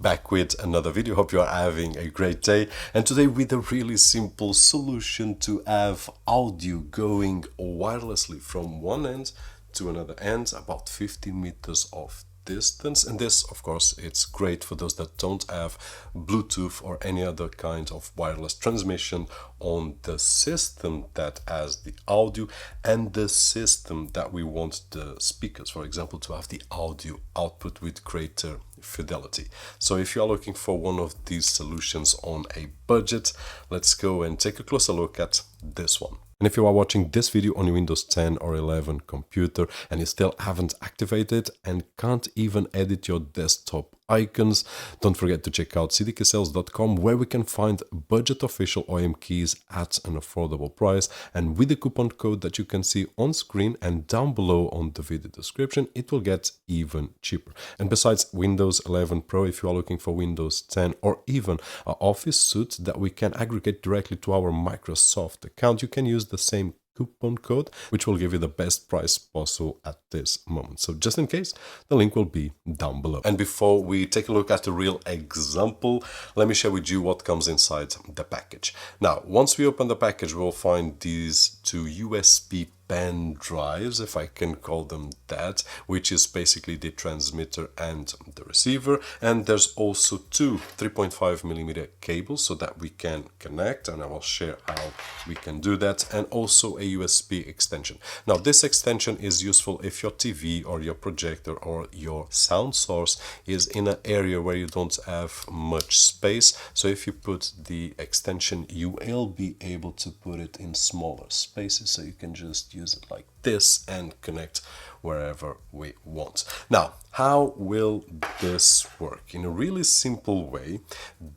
Back with another video. Hope you are having a great day, and today with a really simple solution to have audio going wirelessly from one end to another end, about 15 meters of distance. And this, of course, it's great for those that don't have Bluetooth or any other kind of wireless transmission on the system that has the audio and the system that we want the speakers, for example, to have the audio output with greater fidelity. So if you are looking for one of these solutions on a budget, let's go and take a closer look at this one. And if you are watching this video on your Windows 10 or 11 computer and you still haven't activated and can't even edit your desktop icons, don't forget to check out cdksales.com, where we can find budget official OEM keys at an affordable price, and with the coupon code that you can see on screen and down below on the video description, it will get even cheaper. And besides Windows 11 Pro, if you are looking for Windows 10 or even an Office suite that we can aggregate directly to our Microsoft account, you can use the same coupon code, which will give you the best price possible at this moment. So just in case, the link will be down below. And before we take a look at a real example, let me share with you what comes inside the package. Now, once we open the package, we'll find these two USB pen drives, if I can call them that, which is basically the transmitter and the receiver. And there's also two 3.5mm cables so that we can connect, and I will share how we can do that, and also a USB extension. Now, this extension is useful if your TV or your projector or your sound source is in an area where you don't have much space. So if you put the extension, you will be able to put it in smaller spaces, so you can just use it like this and connect wherever we want. Now, how will this work? In a really simple way,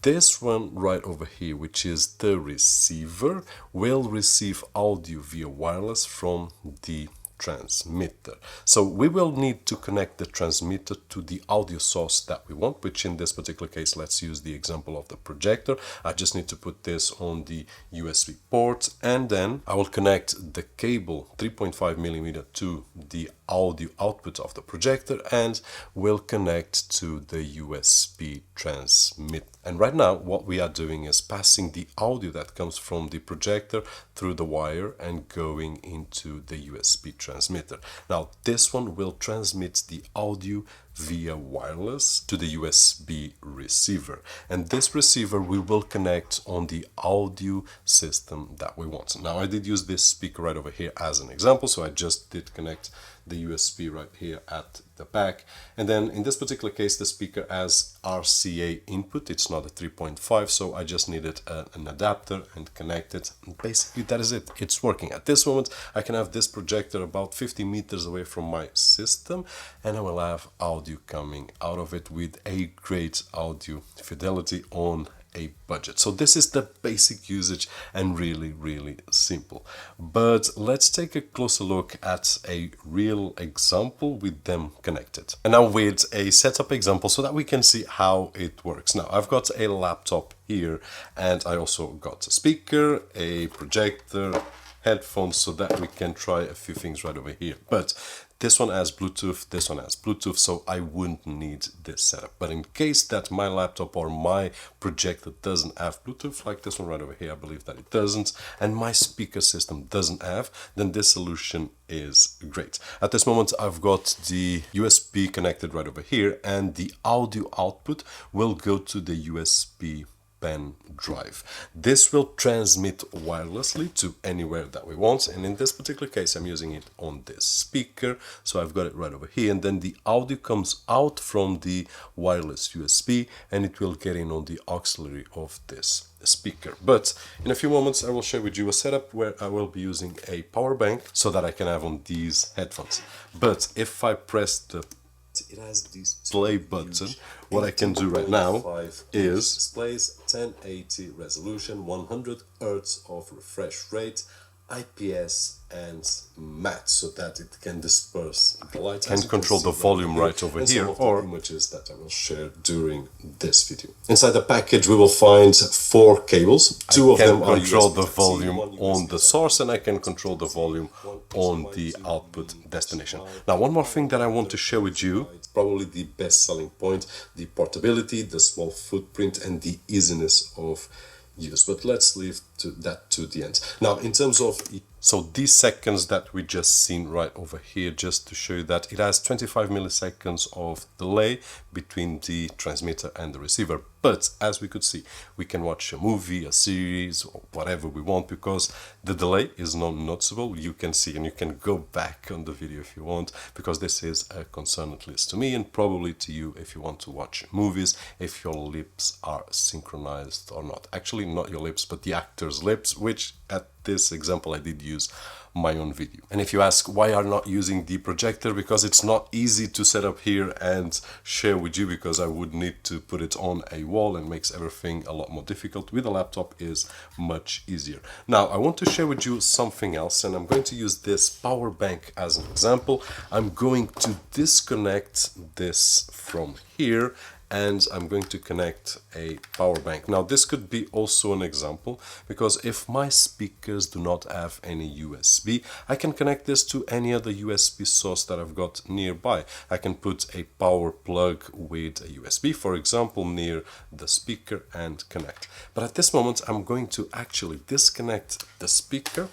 this one right over here, which is the receiver, will receive audio via wireless from the transmitter. So we will need to connect the transmitter to the audio source that we want, which in this particular case, let's use the example of the projector. I just need to put this on the USB port, and then I will connect the cable 3.5mm to the audio output of the projector and will connect to the USB transmit. And right now what we are doing is passing the audio that comes from the projector through the wire and going into the USB transmitter. Now this one will transmit the audio via wireless to the USB receiver, and this receiver we will connect on the audio system that we want. Now I did use this speaker right over here as an example, so I just did connect the USB right here at the back, and then in this particular case the speaker has RCA input. It's not a 3.5, so I just needed an adapter and connect it, and basically that is it. It's working. At this moment I can have this projector about 50 meters away from my system, and I will have audio coming out of it with a great audio fidelity on a budget. So this is the basic usage and really simple. But let's take a closer look at a real example with them connected. And now with a setup example so that we can see how it works. Now I've got a laptop here, and I also got a speaker, a projector, headphones, so that we can try a few things right over here. But this one has Bluetooth, this one has Bluetooth, so I wouldn't need this setup. But in case that my laptop or my projector doesn't have Bluetooth, like this one right over here, I believe that it doesn't, and my speaker system doesn't have, then this solution is great. At this moment, I've got the USB connected right over here, and the audio output will go to the USB pen drive. This will transmit wirelessly to anywhere that we want, and in this particular case I'm using it on this speaker, so I've got it right over here, and then the audio comes out from the wireless USB and it will get in on the auxiliary of this speaker. But in a few moments I will share with you a setup where I will be using a power bank so that I can have on these headphones. But if I press the it has this play button, what I can do right now is displays 1080 resolution, 100 Hz of refresh rate, IPS and matte so that it can disperse the light. Can control the volume right over here, or images that I will share during this video. Inside the package we will find 4 cables. Two of them are control the USB-C, volume one on the USB-C, source, and I can control the volume on the output destination. Now, one more thing that I want to share with you. Probably the best selling point, the portability, the small footprint, and the easiness of use. But let's leave that to the end. Now, in terms of so these seconds that we just seen right over here, just to show you that it has 25 milliseconds of delay between the transmitter and the receiver. But as we could see, we can watch a movie, a series, or whatever we want, because the delay is not noticeable. You can see, and you can go back on the video if you want, because this is a concern, at least to me, and probably to you if you want to watch movies, if your lips are synchronized or not. Actually, not your lips, but the actor's lips, which at this example I did use my own video. And if you ask why I'm not using the projector, because it's not easy to set up here and share with you, because I would need to put it on a wall and makes everything a lot more difficult. With a laptop is much easier. Now I want to share with you something else, and I'm going to use this power bank as an example. I'm going to disconnect this from here, and I'm going to connect a power bank. Now this could be also an example, because if my speakers do not have any USB, I can connect this to any other USB source that I've got nearby. I can put a power plug with a USB, for example, near the speaker and connect. But at this moment I'm going to actually disconnect the speaker,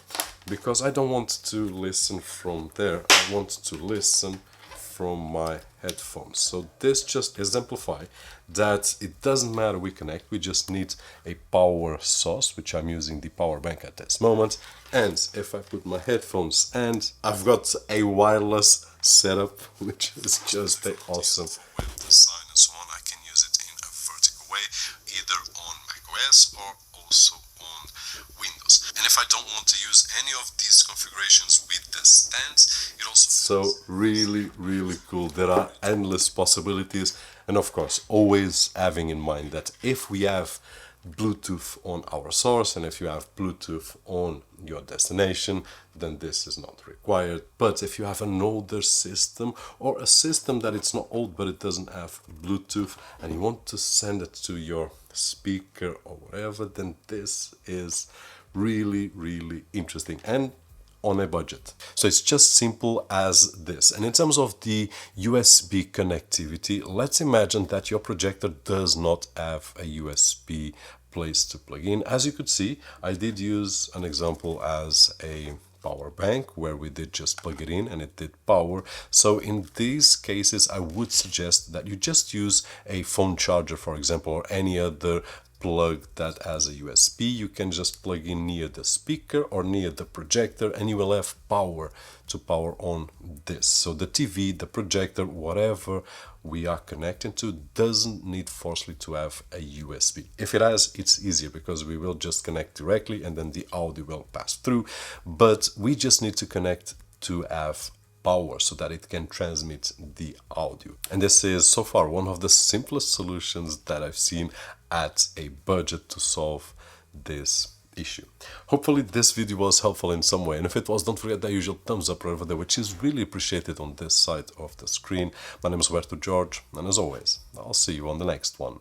because I don't want to listen from there. I want to listen from my headphones. So this just exemplify that it doesn't matter we connect, we just need a power source, which I'm using the power bank at this moment. And if I put my headphones, and I've got a wireless setup, which is just awesome. With the sign and so on, I can use it in a vertical way, either on macOS or also on Windows. And if I don't want to use any of these configurations with the stands, it also... So really cool. There are endless possibilities, and of course always having in mind that if we have Bluetooth on our source and if you have Bluetooth on your destination, then this is not required. But if you have an older system, or a system that it's not old but it doesn't have Bluetooth, and you want to send it to your speaker or whatever, then this is really interesting and on a budget. So it's just simple as this. And in terms of the USB connectivity, let's imagine that your projector does not have a USB place to plug in. As you could see, I did use an example as a power bank where we did just plug it in and it did power. So in these cases I would suggest that you just use a phone charger, for example, or any other plug that has a USB. You can just plug in near the speaker or near the projector, and you will have power to power on this. So the TV, the projector, whatever we are connecting to doesn't need forcefully to have a USB. If it has, it's easier, because we will just connect directly and then the audio will pass through. But we just need to connect to have power so that it can transmit the audio. And this is so far one of the simplest solutions that I've seen at a budget to solve this issue. Hopefully this video was helpful in some way, and if it was, don't forget the usual thumbs up right over there, which is really appreciated on this side of the screen. My name is Roberto, and as always, I'll see you on the next one.